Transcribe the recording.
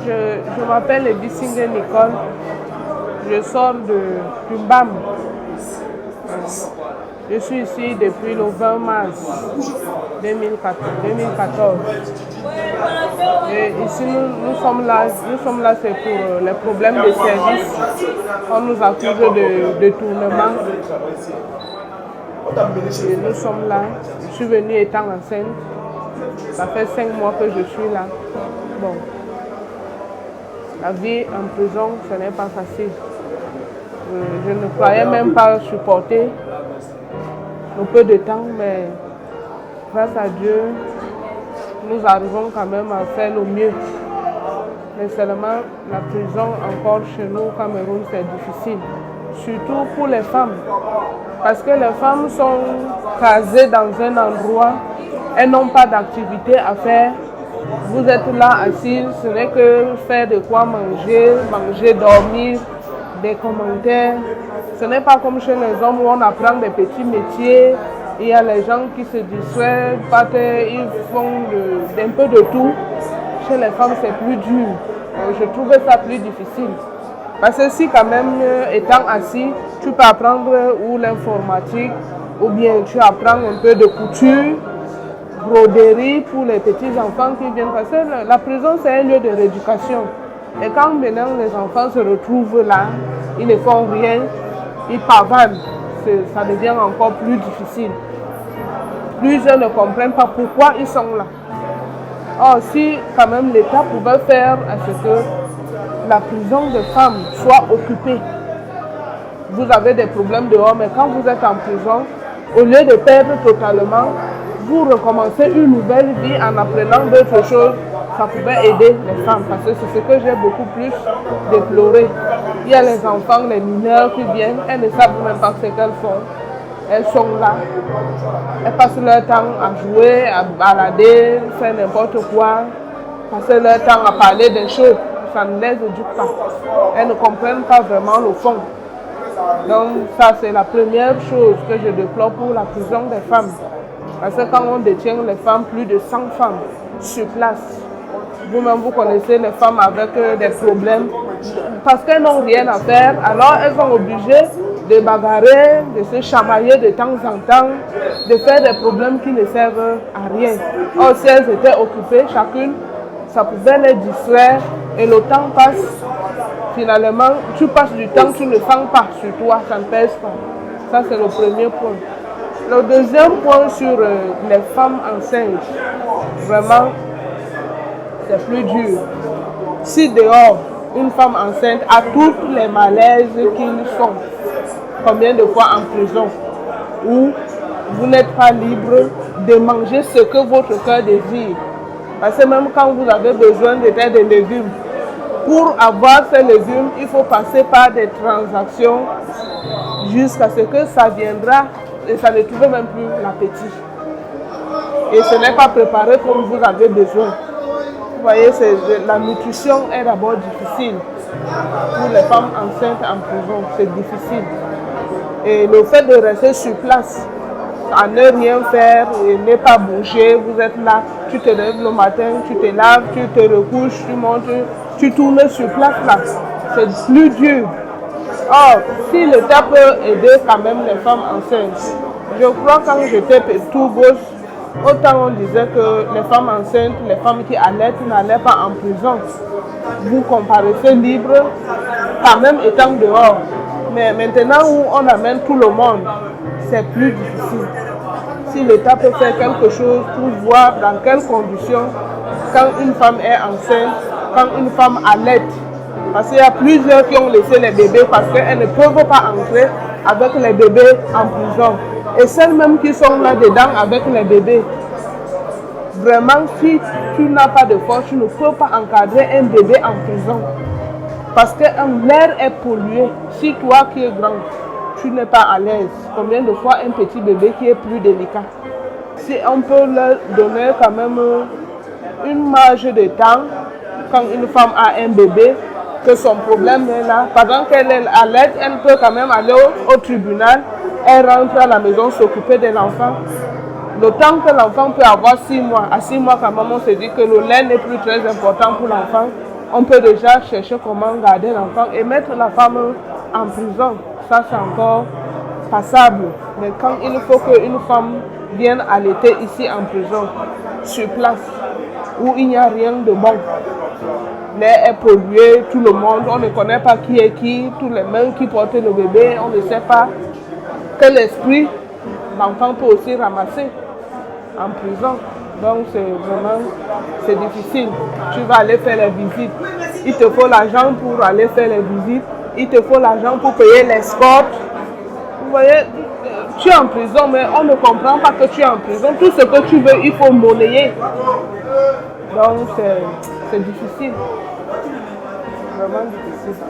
Je m'appelle Ebisingé Nicole. Je sors du BAM. Je suis ici depuis le 20 mars 2014. Et ici, nous sommes là c'est pour les problèmes de service. On nous accuse de détournement. Et nous sommes là. Je suis venue étant enceinte. Ça fait 5 mois que je suis là. Bon. La vie en prison, ce n'est pas facile. Je ne croyais même pas supporter un peu de temps, mais grâce à Dieu, nous arrivons quand même à faire le mieux. Mais seulement la prison, encore chez nous au Cameroun, c'est difficile. Surtout pour les femmes. Parce que les femmes sont casées dans un endroit, elles n'ont pas d'activité à faire. Vous êtes là assis, ce n'est que faire de quoi manger, dormir, des commentaires. Ce n'est pas comme chez les hommes où on apprend des petits métiers. Il y a les gens qui se distraient, ils font un peu de tout. Chez les femmes, c'est plus dur. Je trouvais ça plus difficile. Parce que si quand même, étant assis, tu peux apprendre ou l'informatique, ou bien tu apprends un peu de couture, broderie pour les petits enfants qui viennent. Parce que la prison, c'est un lieu de rééducation. Et quand maintenant les enfants se retrouvent là, ils ne font rien, ils pavanent, ça devient encore plus difficile. Plusieurs ne comprennent pas pourquoi ils sont là. Or, si quand même l'État pouvait faire à ce que la prison de femmes soit occupée, vous avez des problèmes dehors, mais quand vous êtes en prison, au lieu de perdre totalement, vous recommencez une nouvelle vie en apprenant d'autres choses. Ça pouvait aider les femmes, parce que c'est ce que j'ai beaucoup plus déploré. Il y a les enfants, les mineurs qui viennent, elles ne savent même pas ce qu'elles font. Elles sont là, elles passent leur temps à jouer, à balader, faire n'importe quoi, passer leur temps à parler des choses. Ça ne les éduque pas. Elles ne comprennent pas vraiment le fond. Donc ça, c'est la première chose que je déplore pour la prison des femmes. Parce que quand on détient les femmes, plus de 100 femmes sur place, vous-même vous connaissez les femmes avec des problèmes, parce qu'elles n'ont rien à faire, alors elles sont obligées de bagarrer, de se chamailler de temps en temps, de faire des problèmes qui ne servent à rien. Or, si elles étaient occupées, chacune, ça pouvait les distraire et le temps passe. Finalement, tu passes du temps, tu ne sens pas sur toi, ça ne pèse pas. Ça, c'est le premier point. Le deuxième point sur les femmes enceintes, vraiment, c'est plus dur. Si dehors, une femme enceinte a tous les malaises qu'ils sont, combien de fois en prison, où vous n'êtes pas libre de manger ce que votre cœur désire. Parce que même quand vous avez besoin de des légumes, pour avoir ces légumes, il faut passer par des transactions jusqu'à ce que ça viendra et ça ne trouve même plus l'appétit. Et ce n'est pas préparé comme vous avez besoin. Vous voyez, la nutrition est d'abord difficile. Pour les femmes enceintes en prison, c'est difficile. Et le fait de rester sur place, à ne rien faire, et ne pas bouger, vous êtes là, tu te lèves le matin, tu te laves, tu te recouches, tu montes, tu tournes sur place là. C'est plus dur. Or, si l'État peut aider quand même les femmes enceintes, je crois que quand j'étais tout gauche, autant on disait que les femmes enceintes, les femmes qui allaitent n'allaient pas en prison. Vous comparaissez libre, quand même étant dehors. Mais maintenant où on amène tout le monde, c'est plus difficile. Si l'État peut faire quelque chose pour voir dans quelles conditions, quand une femme est enceinte, quand une femme allaite, parce qu'il y a plusieurs qui ont laissé les bébés parce qu'elles ne peuvent pas entrer avec les bébés en prison. Et celles même qui sont là-dedans avec les bébés, vraiment, si tu n'as pas de force, tu ne peux pas encadrer un bébé en prison. Parce que l'air est pollué. Si toi qui es grand, tu n'es pas à l'aise, combien de fois un petit bébé qui est plus délicat? Si on peut leur donner quand même une marge de temps, quand une femme a un bébé, que son problème est là, pendant qu'elle est à l'aide, elle peut quand même aller au tribunal, elle rentre à la maison s'occuper de l'enfant. Le temps que l'enfant peut avoir 6 mois, à 6 mois quand même on se dit que le lait n'est plus très important pour l'enfant, on peut déjà chercher comment garder l'enfant et mettre la femme en prison. Ça, c'est encore passable. Mais quand il faut qu'une femme vienne allaiter ici en prison, sur place, où il n'y a rien de bon, l'air est pollué, tout le monde, on ne connaît pas qui est qui, tous les mains qui portent le bébé, on ne sait pas quel esprit l'enfant peut aussi ramasser en prison. Donc c'est difficile. Tu vas aller faire les visites. Il te faut l'argent pour aller faire les visites. Il te faut l'argent pour payer l'escorte. Vous voyez, tu es en prison, mais on ne comprend pas que tu es en prison. Tout ce que tu veux, il faut monnayer. Donc c'est difficile. Vraiment difficile.